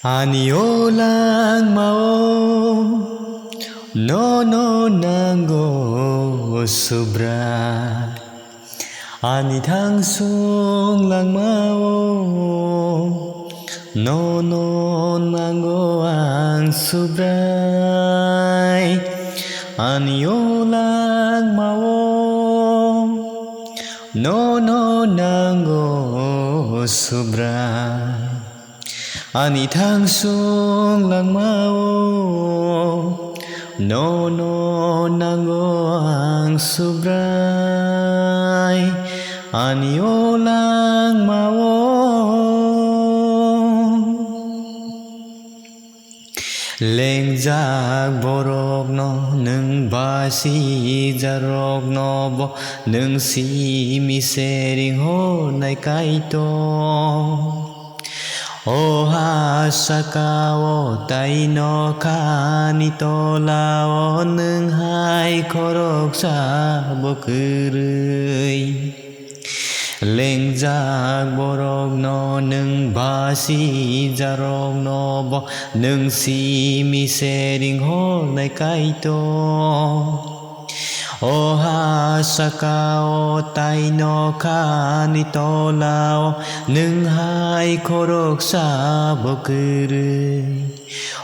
Anio lang mao no nango sobra Ani thang sung lang mao no nango ang sobray Anio lang mao no nango sobra Ani thang sung lang mao no nango ang sobray Ani o lang mao Leng jak borok no nung basi jarok no bo nung si mi sering ho nai kai to O hasaka o tai no kani to la o nung hai korok sa bokurui Leng jak borok no nung basi jarok no bo nung si mi sering ho nai kai to O hasaka o tai no kani to lao nung hai korok sa bokuru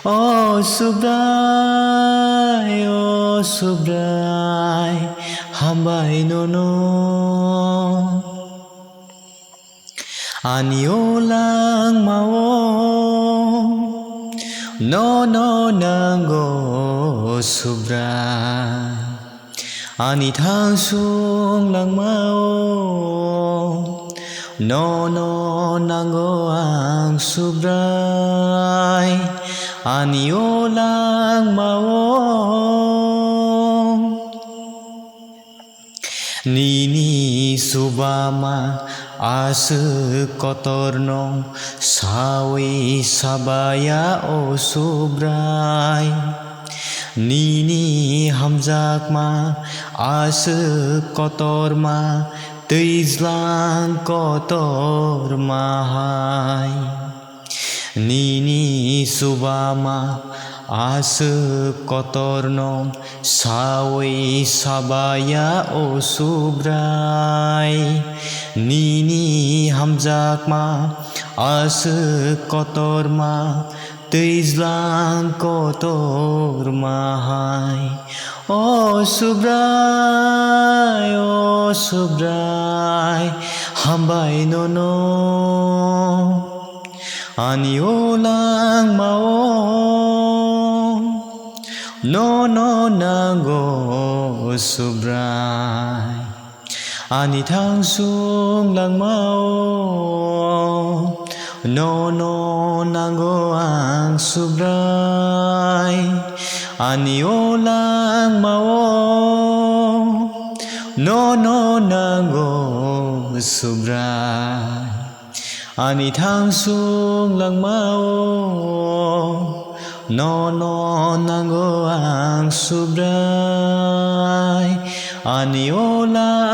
O subrai hambai no Ani o lang mao no nango subrai Ani thang sung lang mao no nango ang sobray Ani o lang mao Nini subama asu kotorno sawi sabaya o sobray Nini hamjak ma asu kotor ma tizlang kotor mahai Nini subama asu kotor no sawi sabaya o sobray Nini hamjak ma asu kotor ma tizlang kotor mahai O sobray hambai no Ani o lang mao no nango sobray Ani thang sung lang mao no nango ang sobray Ani o lang mao no nango sobray Ani thang sung lang mao no nango ang sobray Ani o lang